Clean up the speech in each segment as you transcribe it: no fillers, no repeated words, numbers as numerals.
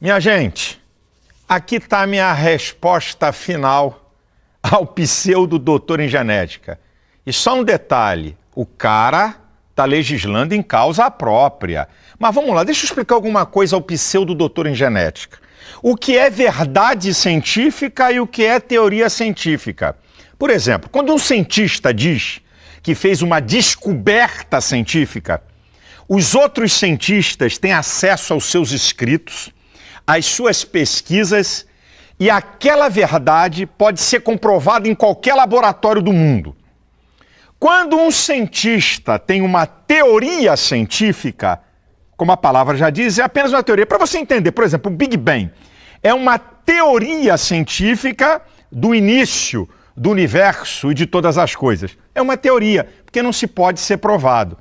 Minha gente, aqui está a minha resposta final ao pseudo-doutor em genética. E só um detalhe, o cara está legislando em causa própria. Mas vamos lá, deixa eu explicar alguma coisa ao pseudo-doutor em genética. O que é verdade científica e o que é teoria científica. Por exemplo, quando um cientista diz que fez uma descoberta científica, os outros cientistas têm acesso aos seus escritos, às suas pesquisas, e aquela verdade pode ser comprovada em qualquer laboratório do mundo. Quando um cientista tem uma teoria científica, como a palavra já diz, é apenas uma teoria. Para você entender, por exemplo, o Big Bang é uma teoria científica do início do universo e de todas as coisas. É uma teoria, porque não se pode ser provado.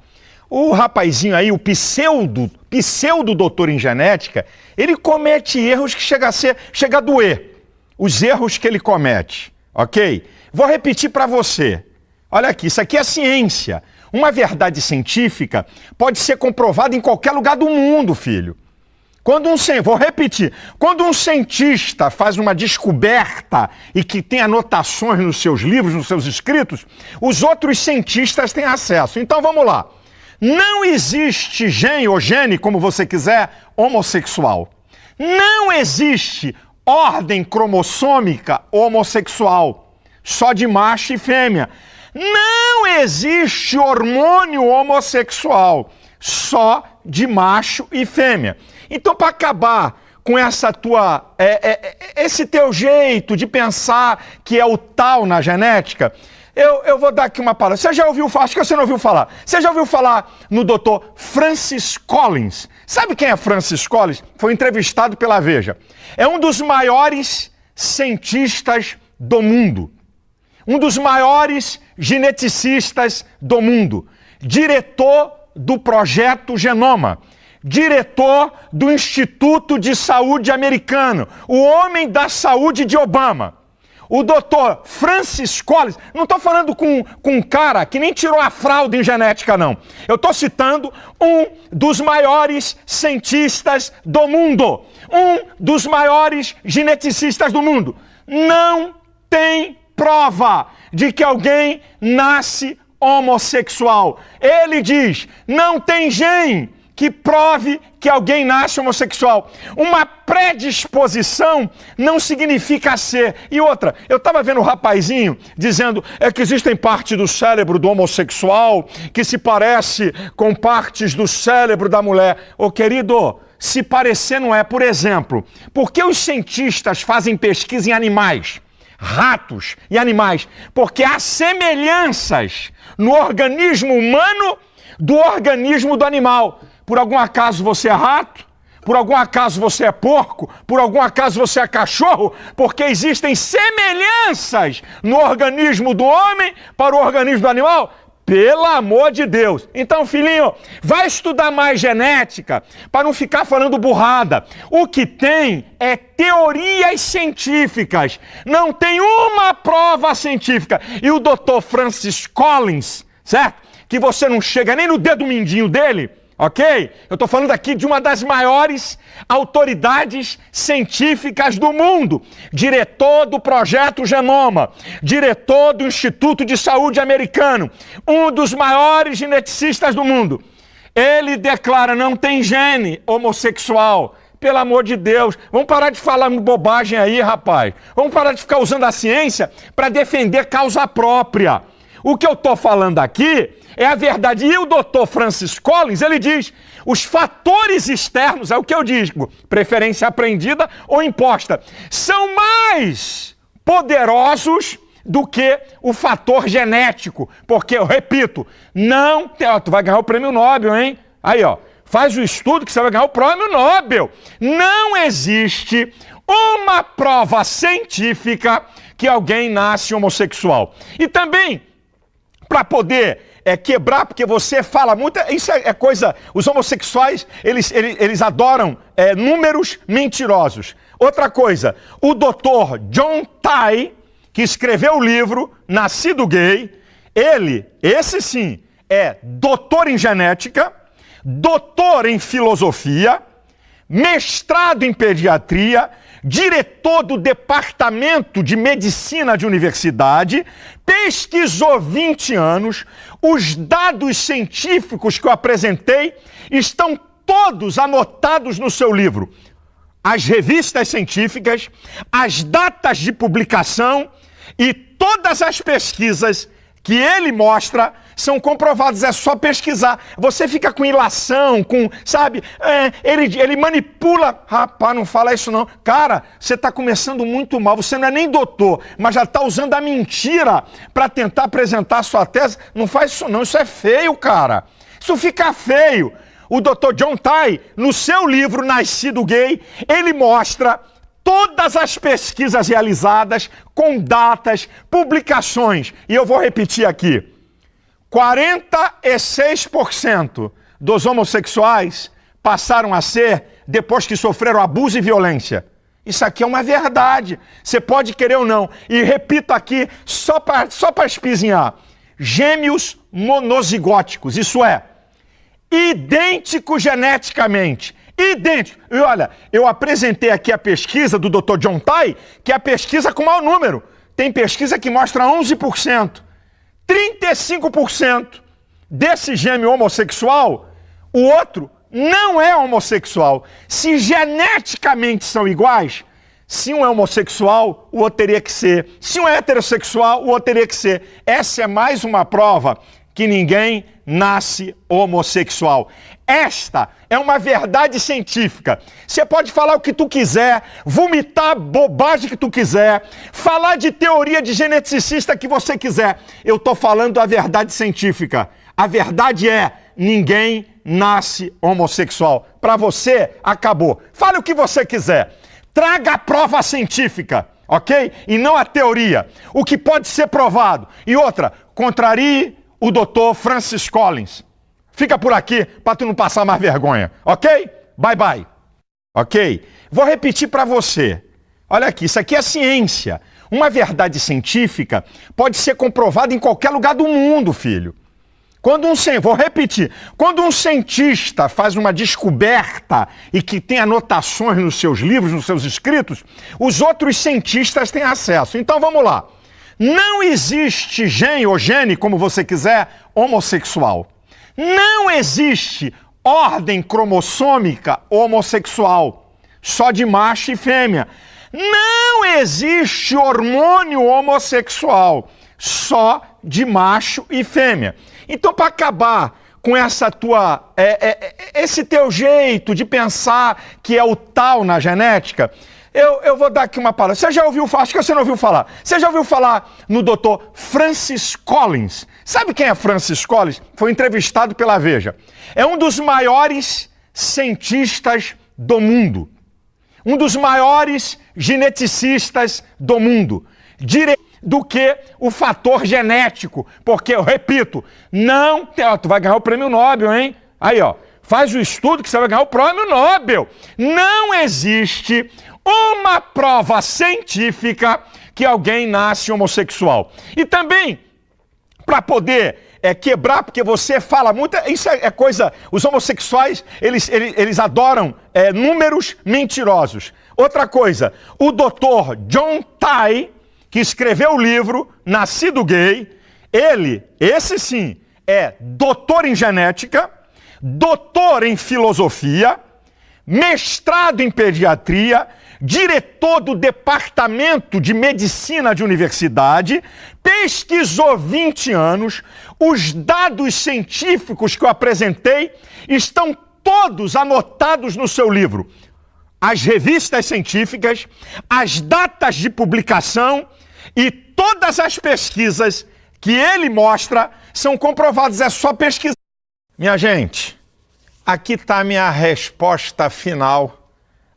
O rapazinho aí, o pseudo-doutor em genética, ele comete erros que chega a doer. Os erros que ele comete, ok? Vou repetir para você. Olha aqui, isso aqui é ciência. Uma verdade científica pode ser comprovada em qualquer lugar do mundo, filho. Vou repetir. Quando um cientista faz uma descoberta e que tem anotações nos seus livros, nos seus escritos, os outros cientistas têm acesso. Então vamos lá. Não existe gene ou gene, como você quiser, homossexual. Não existe ordem cromossômica homossexual, só de macho e fêmea. Não existe hormônio homossexual, só de macho e fêmea. Então, para acabar com essa esse teu jeito de pensar que é o tal na genética, eu vou dar aqui uma palavra. Você já ouviu falar? Acho que você não ouviu falar. Você já ouviu falar no Dr. Francis Collins? Sabe quem é Francis Collins? Foi entrevistado pela Veja. É um dos maiores cientistas do mundo. Um dos maiores geneticistas do mundo. Diretor do Projeto Genoma. Diretor do Instituto de Saúde Americano. O homem da saúde de Obama. O doutor Francis Collins, não estou falando com um cara que nem tirou a fralda em genética, não. Eu estou citando um dos maiores cientistas do mundo. Um dos maiores geneticistas do mundo. Não tem prova de que alguém nasce homossexual. Ele diz, não tem gene que prove que alguém nasce homossexual. Uma predisposição não significa ser. E outra, eu estava vendo o rapazinho dizendo que existem partes do cérebro do homossexual que se parece com partes do cérebro da mulher. Ô querido, se parecer não é. Por exemplo, por que os cientistas fazem pesquisa em animais? Ratos e animais? Porque há semelhanças no organismo humano do organismo do animal. Por algum acaso você é rato? Por algum acaso você é porco? Por algum acaso você é cachorro? Porque existem semelhanças no organismo do homem para o organismo do animal? Pelo amor de Deus. Então, filhinho, vai estudar mais genética para não ficar falando burrada. O que tem é teorias científicas. Não tem uma prova científica. E o Dr. Francis Collins, certo? Que você não chega nem no dedo mindinho dele, ok? Eu estou falando aqui de uma das maiores autoridades científicas do mundo. Diretor do Projeto Genoma. Diretor do Instituto de Saúde Americano. Um dos maiores geneticistas do mundo. Ele declara, não tem gene homossexual. Pelo amor de Deus, vamos parar de falar bobagem aí, rapaz. Vamos parar de ficar usando a ciência para defender causa própria. O que eu estou falando aqui é a verdade. E o Dr. Francis Collins, ele diz, os fatores externos, é o que eu digo, preferência aprendida ou imposta, são mais poderosos do que o fator genético. Porque, eu repito, não... tu vai ganhar o prêmio Nobel, hein? Aí, ó, faz o estudo que você vai ganhar o prêmio Nobel. Não existe uma prova científica que alguém nasce homossexual. E também, para poder quebrar, porque você fala muito, isso é coisa, os homossexuais, eles adoram números mentirosos. Outra coisa, o Dr. John Tye, que escreveu o livro Nascido Gay, esse sim, é doutor em genética, doutor em filosofia, mestrado em pediatria, diretor do Departamento de Medicina de Universidade, pesquisou 20 anos, os dados científicos que eu apresentei estão todos anotados no seu livro. As revistas científicas, as datas de publicação e todas as pesquisas que ele mostra são comprovadas, é só pesquisar. Você fica com ilação, sabe, ele manipula. Rapaz, não fala isso não. Cara, você está começando muito mal, você não é nem doutor, mas já está usando a mentira para tentar apresentar a sua tese. Não faz isso não, isso é feio, cara. Isso fica feio. O Dr. John Tye, no seu livro Nascido Gay, ele mostra todas as pesquisas realizadas com datas, publicações. E eu vou repetir aqui. 46% dos homossexuais passaram a ser depois que sofreram abuso e violência. Isso aqui é uma verdade. Você pode querer ou não. E repito aqui, só para espizinhar. Gêmeos monozigóticos, isso é, idênticos geneticamente. Idêntico. E olha, eu apresentei aqui a pesquisa do Dr. John Tye, que é a pesquisa com maior número. Tem pesquisa que mostra 11%. 35% desse gêmeo homossexual, o outro não é homossexual. Se geneticamente são iguais, se um é homossexual, o outro teria que ser. Se um é heterossexual, o outro teria que ser. Essa é mais uma prova que ninguém nasce homossexual. Esta é uma verdade científica. Você pode falar o que tu quiser, vomitar a bobagem que tu quiser, falar de teoria de geneticista que você quiser. Eu estou falando a verdade científica. A verdade é, ninguém nasce homossexual. Para você, acabou. Fale o que você quiser. Traga a prova científica, ok? E não a teoria. O que pode ser provado. E outra, contrarie o Dr. Francis Collins. Fica por aqui para tu não passar mais vergonha, ok? Bye, bye. Ok? Vou repetir para você. Olha aqui, isso aqui é ciência. Uma verdade científica pode ser comprovada em qualquer lugar do mundo, filho. Vou repetir. Quando um cientista faz uma descoberta e que tem anotações nos seus livros, nos seus escritos, os outros cientistas têm acesso. Então vamos lá. Não existe gene ou gene, como você quiser, homossexual. Não existe ordem cromossômica homossexual, só de macho e fêmea. Não existe hormônio homossexual, só de macho e fêmea. Então, para acabar com essa esse teu jeito de pensar que é o tal na genética, eu vou dar aqui uma palavra. Você já ouviu falar? Acho que você não ouviu falar. Você já ouviu falar no Dr. Francis Collins? Sabe quem é Francis Collins? Foi entrevistado pela Veja. É um dos maiores cientistas do mundo. Um dos maiores geneticistas do mundo. Do que o fator genético. Porque, eu repito, tu vai ganhar o prêmio Nobel, hein? Aí, ó, faz o estudo que você vai ganhar o prêmio Nobel. Não existe uma prova científica que alguém nasce homossexual. E também, para poder quebrar, porque você fala muito, isso é coisa, os homossexuais, eles adoram números mentirosos. Outra coisa, o Dr. John Tye, que escreveu o livro Nascido Gay, esse sim, é doutor em genética, doutor em filosofia, mestrado em pediatria, diretor do Departamento de Medicina de Universidade, pesquisou 20 anos, os dados científicos que eu apresentei estão todos anotados no seu livro. As revistas científicas, as datas de publicação e todas as pesquisas que ele mostra são comprovadas, é só pesquisar. Minha gente, aqui está a minha resposta final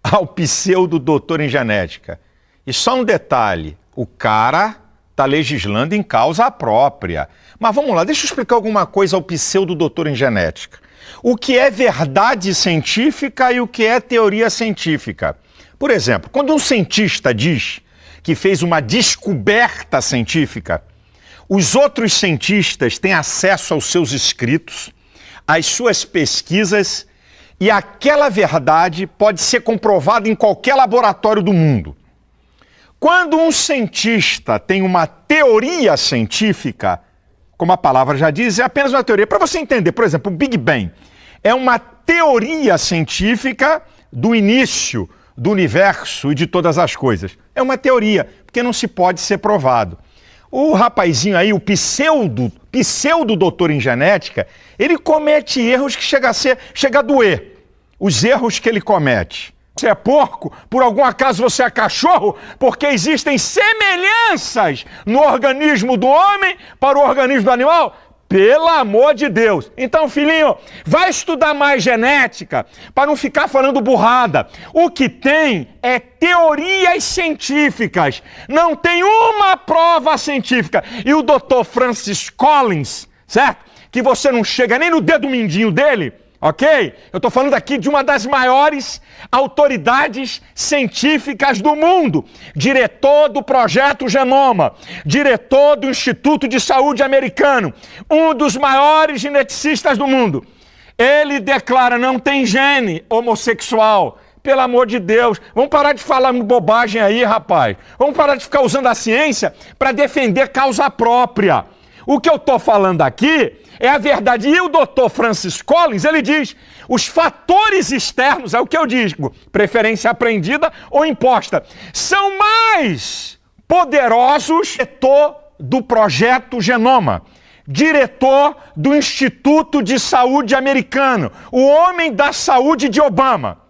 ao pseudo-doutor em genética. E só um detalhe, o cara está legislando em causa própria. Mas vamos lá, deixa eu explicar alguma coisa ao pseudo-doutor em genética. O que é verdade científica e o que é teoria científica. Por exemplo, quando um cientista diz que fez uma descoberta científica, os outros cientistas têm acesso aos seus escritos, às suas pesquisas e aquela verdade pode ser comprovada em qualquer laboratório do mundo. Quando um cientista tem uma teoria científica, como a palavra já diz, é apenas uma teoria. Para você entender, por exemplo, o Big Bang é uma teoria científica do início do universo e de todas as coisas. É uma teoria, porque não se pode ser provado. O rapazinho aí, o pseudo doutor em genética, ele comete erros que chega a doer. Os erros que ele comete. Você é porco? Por algum acaso você é cachorro? Porque existem semelhanças no organismo do homem para o organismo do animal? Pelo amor de Deus. Então, filhinho, vai estudar mais genética para não ficar falando burrada. O que tem é teorias científicas. Não tem uma prova científica. E o Dr. Francis Collins, certo? Que você não chega nem no dedo mindinho dele, ok? Eu estou falando aqui de uma das maiores autoridades científicas do mundo. Diretor do Projeto Genoma, diretor do Instituto de Saúde americano, um dos maiores geneticistas do mundo. Ele declara, não tem gene homossexual. Pelo amor de Deus, vamos parar de falar bobagem aí, rapaz. Vamos parar de ficar usando a ciência para defender causa própria. O que eu estou falando aqui é a verdade. E o Dr. Francis Collins, ele diz, os fatores externos, é o que eu digo, preferência aprendida ou imposta, são mais poderosos do Projeto Genoma, diretor do Instituto de Saúde americano, o homem da saúde de Obama.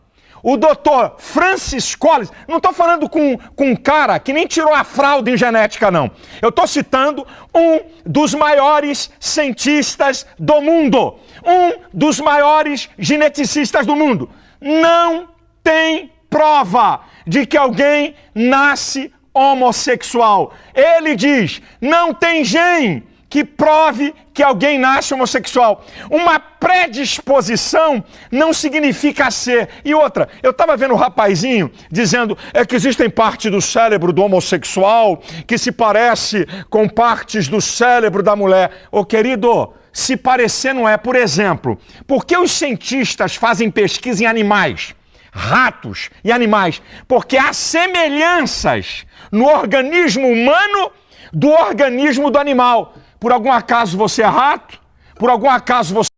O Dr. Francis Collins, não estou falando com um cara que nem tirou a fralda em genética, não. Eu estou citando um dos maiores cientistas do mundo, um dos maiores geneticistas do mundo. Não tem prova de que alguém nasce homossexual. Ele diz, não tem gene que prove que alguém nasce homossexual. Uma predisposição não significa ser. E outra, eu estava vendo o rapazinho dizendo que existem partes do cérebro do homossexual que se parece com partes do cérebro da mulher. Ô querido, se parecer não é. Por exemplo, por que os cientistas fazem pesquisa em animais? Ratos e animais? Porque há semelhanças no organismo humano do organismo do animal. Por algum acaso você é rato? Por algum acaso você